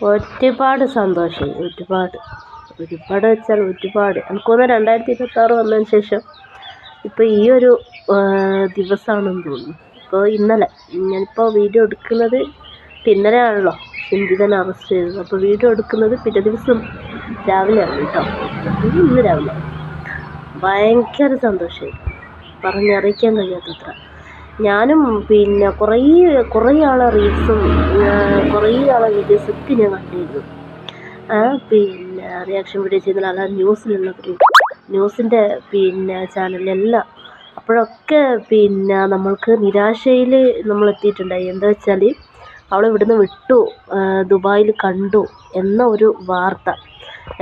ഒരുപാട് സന്തോഷമായി. ഒരുപാട് വെച്ചാൽ ഒരുപാട്. എനിക്കൊന്ന് 2026 വന്നതിന് ശേഷം ഇപ്പോൾ ഈ ഒരു ദിവസമാണെന്ന് തോന്നുന്നു. ഇപ്പോൾ ഇന്നലെ ഞാനിപ്പോൾ വീഡിയോ എടുക്കുന്നത് ഇന്നലെ ആണല്ലോ ഷിംജിതനെ അറസ്റ്റ് ചെയ്തത്. അപ്പോൾ വീഡിയോ എടുക്കുന്നത് പിറ്റേ ദിവസം രാവിലെയാണ് കേട്ടോ. ഇന്ന് രാവിലെ ഭയങ്കര സന്തോഷമായി, പറഞ്ഞറിയിക്കാൻ കഴിയാത്തത്ര. ഞാനും പിന്നെ കുറേ ആളെ റീൽസും കുറേ ആളെ വീഡിയോസൊക്കെ ഞാൻ കണ്ടിരുന്നു. പിന്നെ റിയാക്ഷൻ വീഡിയോ ചെയ്യുന്ന ആളെ ന്യൂസിൻ്റെ പിന്നെ ചാനലിലെല്ലാം. അപ്പോഴൊക്കെ പിന്നെ നമ്മൾക്ക് നിരാശയിൽ നമ്മൾ എത്തിയിട്ടുണ്ടായി. എന്താ വെച്ചാൽ അവളെ ഇവിടുന്ന് വിട്ടു, ദുബായിൽ കണ്ടു എന്ന ഒരു വാർത്ത.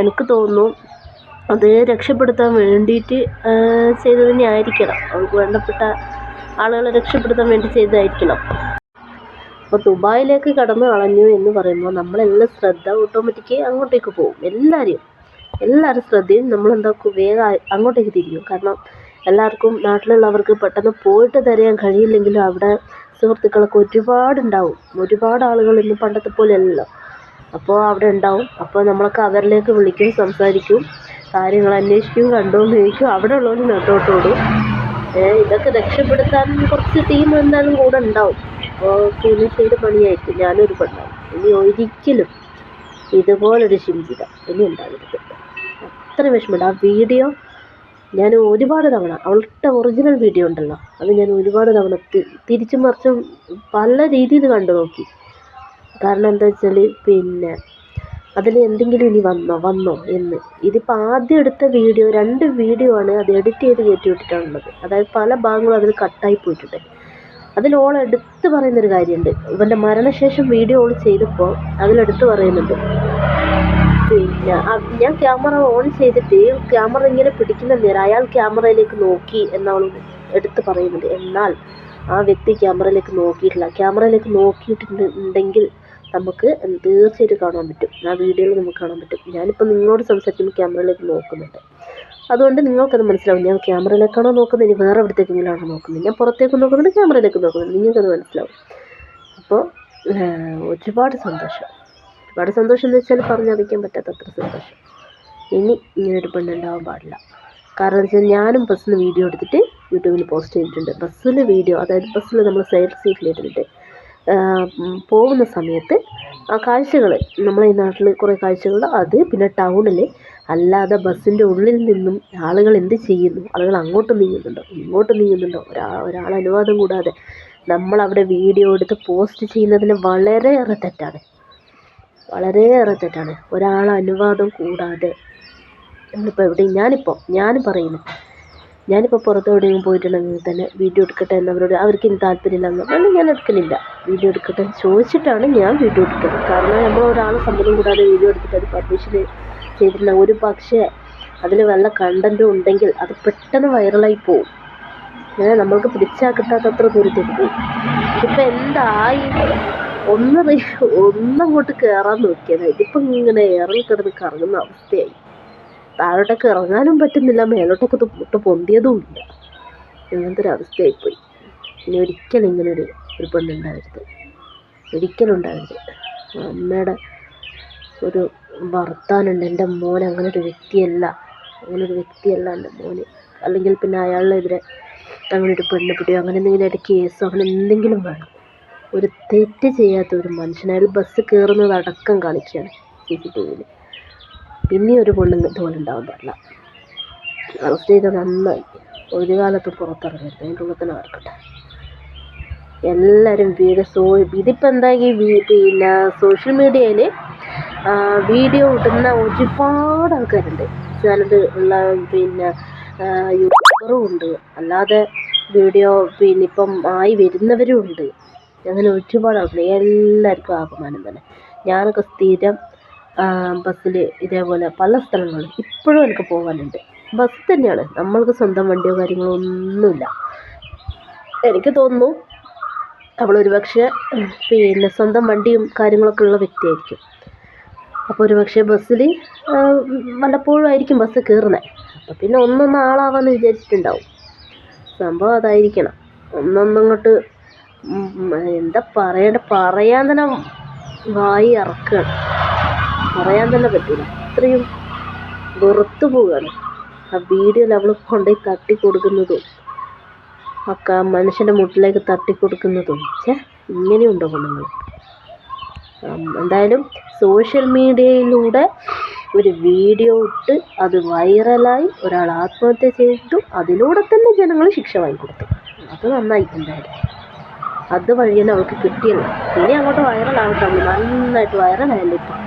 എനിക്ക് തോന്നുന്നു അത് രക്ഷപ്പെടുത്താൻ വേണ്ടിയിട്ട് ചെയ്തത് തന്നെ ആയിരിക്കണം. അവൾക്ക് വേണ്ടപ്പെട്ട ആളുകളെ രക്ഷപ്പെടുത്താൻ വേണ്ടി ചെയ്തതായിരിക്കണം. അപ്പോൾ ദുബായിലേക്ക് കടന്നു കളഞ്ഞു എന്ന് പറയുമ്പോൾ നമ്മളെല്ലാം ശ്രദ്ധ ഓട്ടോമാറ്റിക്ക് അങ്ങോട്ടേക്ക് പോകും. എല്ലാവരും ശ്രദ്ധയും നമ്മളെന്താക്കും, വേഗം അങ്ങോട്ടേക്ക് തിരിയും. കാരണം എല്ലാവർക്കും നാട്ടിലുള്ളവർക്ക് പെട്ടെന്ന് പോയിട്ട് തരാൻ കഴിയില്ലെങ്കിലും അവിടെ സുഹൃത്തുക്കളൊക്കെ ഒരുപാടുണ്ടാവും. ഒരുപാട് ആളുകൾ ഇന്ന് പണ്ടത്തെ പോലെയല്ലല്ലോ. അപ്പോൾ അവിടെ ഉണ്ടാവും. അപ്പോൾ നമ്മളൊക്കെ അവരിലേക്ക് വിളിക്കും, സംസാരിക്കും, കാര്യങ്ങൾ അന്വേഷിക്കും, കണ്ടോന്ന് ചോദിക്കും. അവിടെ ഉള്ളവർ നെട്ടോട്ടോടും. ഇതൊക്കെ രക്ഷപ്പെടുത്താൻ കുറച്ച് ടീം എന്തായാലും കൂടെ ഉണ്ടാവും. അപ്പോൾ പിന്നെ ചെയ്ത പണിയായിരിക്കും. ഞാനൊരു പെണ്ണാണ്. ഇനി ഒരിക്കലും ഇതുപോലൊരു ഷിംജിത ഇനി ഉണ്ടാകരുത്. അത്ര വിഷമമുണ്ട്. ആ വീഡിയോ ഞാൻ ഒരുപാട് തവണ, അവളുടെ ഒറിജിനൽ വീഡിയോ ഉണ്ടല്ലോ, അത് ഞാൻ ഒരുപാട് തവണ തിരിച്ചും മറിച്ചും പല രീതിയിൽ കണ്ടു നോക്കി. കാരണം എന്താ വെച്ചാൽ പിന്നെ അതിൽ എന്തെങ്കിലും ഇനി വന്നോ എന്ന്. ഇതിപ്പോൾ ആദ്യം എടുത്ത വീഡിയോ 2 വീഡിയോ ആണ് അത് എഡിറ്റ് ചെയ്ത് കയറ്റി വിട്ടിട്ടാണുള്ളത്. അതായത് പല ഭാഗങ്ങളും അതിൽ കട്ടായി പോയിട്ടുണ്ട്. അതിൽ ഓൾ എടുത്ത് പറയുന്നൊരു കാര്യമുണ്ട്. ഇവൻ്റെ മരണശേഷം വീഡിയോ ഓൾ ചെയ്തപ്പോൾ അതിലെടുത്ത് പറയുന്നുണ്ട്, പിന്നെ ഞാൻ ക്യാമറ ഓൺ ചെയ്തിട്ട് ക്യാമറ ഇങ്ങനെ പിടിക്കുന്ന നേരം അയാൾ ക്യാമറയിലേക്ക് നോക്കി എന്നവൾ എടുത്ത് പറയുന്നുണ്ട്. എന്നാൽ ആ വ്യക്തി ക്യാമറയിലേക്ക് നോക്കിയിട്ടില്ല. ക്യാമറയിലേക്ക് നോക്കിയിട്ടുണ്ടെങ്കിൽ നമുക്ക് തീർച്ചയായിട്ടും കാണാൻ പറ്റും. ആ വീഡിയോയിൽ നമുക്ക് കാണാൻ പറ്റും. ഞാനിപ്പോൾ നിങ്ങളോട് സംസാരിക്കുമ്പോൾ ക്യാമറയിലേക്ക് നോക്കുന്നുണ്ട്. അതുകൊണ്ട് നിങ്ങൾക്കത് മനസ്സിലാവും. ഞാൻ ക്യാമറയിലേക്കാണോ നോക്കുന്നത്, ഇനി വേറെ എവിടത്തേക്കെങ്കിലാണോ നോക്കുന്നത്. ഞാൻ പുറത്തേക്ക് നോക്കുന്നുണ്ട്, ക്യാമറയിലേക്ക് നോക്കുന്നുണ്ട്. നിങ്ങൾക്കത് മനസ്സിലാവും. അപ്പോൾ ഒരുപാട് സന്തോഷം എന്ന് വെച്ചാൽ പറഞ്ഞറിയിക്കാൻ പറ്റാത്തത്ര സന്തോഷം. ഇനി ഇങ്ങനൊരു പെണ്ണുണ്ടാവാൻ പാടില്ല. കാരണം എന്ന് വെച്ചാൽ ഞാനും ബസ്സിൽ വീഡിയോ എടുത്തിട്ട് യൂട്യൂബിൽ പോസ്റ്റ് ചെയ്തിട്ടുണ്ട്. ബസ്സിൽ വീഡിയോ, അതായത് ബസ്സിൽ നമ്മൾ സൈഡ് സീറ്റിലിട്ടിട്ട് പോകുന്ന സമയത്ത് ആ കാഴ്ചകൾ, നമ്മളെ ഈ നാട്ടിൽ കുറേ കാഴ്ചകൾ, അത് പിന്നെ ടൗണിൽ അല്ലാതെ ബസ്സിൻ്റെ ഉള്ളിൽ നിന്നും ആളുകൾ എന്ത് ചെയ്യുന്നു, ആളുകൾ അങ്ങോട്ട് നീങ്ങുന്നുണ്ടോ ഇങ്ങോട്ട് നീങ്ങുന്നുണ്ടോ, ഒരാൾ അനുവാദം കൂടാതെ നമ്മളവിടെ വീഡിയോ എടുത്ത് പോസ്റ്റ് ചെയ്യുന്നതിന് വളരെയേറെ തെറ്റാണ്. ഒരാൾ അനുവാദം കൂടാതെ നമ്മളിപ്പോൾ എവിടെയും ഞാനിപ്പോൾ പുറത്തെവിടെയെങ്കിലും പോയിട്ടുണ്ടെങ്കിൽ തന്നെ വീഡിയോ എടുക്കട്ടെ എന്നവരോട്, അവർക്ക് ഇനി താല്പര്യമില്ല എന്ന് ഞാൻ എടുക്കലില്ല. വീഡിയോ എടുക്കട്ടെ ചോദിച്ചിട്ടാണ് ഞാൻ വീഡിയോ എടുക്കുന്നത്. കാരണം നമ്മൾ ഒരാളെ സമ്മതം കൂടാതെ വീഡിയോ എടുത്തിട്ട് അത് പബ്ലിഷ് ചെയ്തിട്ടില്ല, ഒരു പക്ഷേ അതിൽ വല്ല കണ്ടൻറ്റും ഉണ്ടെങ്കിൽ അത് പെട്ടെന്ന് വൈറലായി പോവും. നമ്മൾക്ക് പിടിച്ചാൽ കിട്ടാത്തത്ര ദൂരത്തേക്ക് പോകും. ഇതിപ്പോൾ എന്തായി ഒന്നങ്ങോട്ട് കയറാൻ നോക്കിയത്, ഇതിപ്പം ഇങ്ങനെ ഇറങ്ങിക്കിടന്ന് കറങ്ങുന്ന അവസ്ഥയായി. താഴോട്ടൊക്കെ ഇറങ്ങാനും പറ്റുന്നില്ല, മേലോട്ടൊക്കെ മുട്ട പൊന്തിയതും ഇല്ല. അങ്ങനത്തെ ഒരു അവസ്ഥയായിപ്പോയി. ഇനി ഒരിക്കലും ഇങ്ങനൊരു പെണ്ണുണ്ടാവരുത്, ഒരിക്കലും ഉണ്ടാവരുത്. അമ്മയുടെ ഒരു ഭർത്താനുണ്ട്, എൻ്റെ മോൻ അങ്ങനൊരു വ്യക്തിയല്ല എൻ്റെ മോന്. അല്ലെങ്കിൽ പിന്നെ അയാളിനെതിരെ അങ്ങനൊരു പെണ്ണ് പിടിയോ അങ്ങനെ എന്തെങ്കിലും കേസോ അങ്ങനെ എന്തെങ്കിലും വേണം. ഒരു തെറ്റ് ചെയ്യാത്ത ഒരു മനുഷ്യനായാൽ ബസ് കയറുന്നത് അടക്കം കാണിക്കുകയാണ് CCTVയിൽ. പിന്നെ ഒരു പെണ്ണ് ഇതുപോലെ ഉണ്ടാവാൻ പാടില്ല. അറസ്റ്റ് ചെയ്താൽ നന്നായി. ഒരു കാലത്ത് പുറത്തിറങ്ങരുത്, അതിൻ്റെ ഉള്ളിൽ തന്നെ നടക്കട്ടെ. എല്ലാവരും ഇതിപ്പോൾ എന്തായി, പിന്നെ സോഷ്യൽ മീഡിയയിൽ വീഡിയോ ഇടുന്ന ഒരുപാട് ആൾക്കാരുണ്ട്. ചിലത് ഉള്ള പിന്നെ യൂട്യൂബറും ഉണ്ട്, അല്ലാതെ വീഡിയോ പിന്നെ ഇപ്പം ആയി വരുന്നവരും ഉണ്ട്. അങ്ങനെ ഒരുപാട് ആൾക്കാർ. എല്ലാവർക്കും അപമാനം തന്നെ. ഞാനൊക്കെ സ്ഥിരം ബസ്സിൽ ഇതേപോലെ പല സ്ഥലങ്ങളിൽ ഇപ്പോഴും എനിക്ക് പോകാനുണ്ട്. ബസ് തന്നെയാണ്, നമ്മൾക്ക് സ്വന്തം വണ്ടിയോ കാര്യങ്ങളോ ഒന്നുമില്ല. എനിക്ക് തോന്നുന്നു അവളൊരു പക്ഷേ പിന്നെ സ്വന്തം വണ്ടിയും കാര്യങ്ങളൊക്കെ ഉള്ള വ്യക്തിയായിരിക്കും. അപ്പോൾ ഒരു പക്ഷേ ബസ്സിൽ വല്ലപ്പോഴും ആയിരിക്കും ബസ് കയറുന്നത്. അപ്പോൾ പിന്നെ ആളാവാന്ന് വിചാരിച്ചിട്ടുണ്ടാവും. സംഭവം അതായിരിക്കണം. ഒന്നൊന്നങ്ങോട്ട് എന്താ പറയാൻ തന്നെ വായി ഇറക്കുകയാണ്. പറയാൻ തന്നെ പറ്റില്ല. അത്രയും വെറുത്തു പോവുകയാണ് ആ വീഡിയോയിൽ അവൾ കൊണ്ടുപോയി തട്ടി കൊടുക്കുന്നതും ഒക്കെ മനുഷ്യൻ്റെ മുട്ടിലേക്ക് തട്ടി കൊടുക്കുന്നതും. ഇങ്ങനെയുണ്ടോ പെണ്ണുങ്ങൾ? എന്തായാലും സോഷ്യൽ മീഡിയയിലൂടെ ഒരു വീഡിയോ ഇട്ട് അത് വൈറലായി, ഒരാൾ ആത്മഹത്യ ചെയ്തു, അതിലൂടെ തന്നെ ജനങ്ങൾ ശിക്ഷ വാങ്ങിക്കൊടുത്തു. അത് നന്നായി. എന്തായാലും അത് വഴി തന്നെ അവൾക്ക് കിട്ടിയല്ലോ. ഇനി അങ്ങോട്ട് വൈറലാവട്ടെ. നന്നായിട്ട് വൈറലായല്ലോ ഇപ്പം.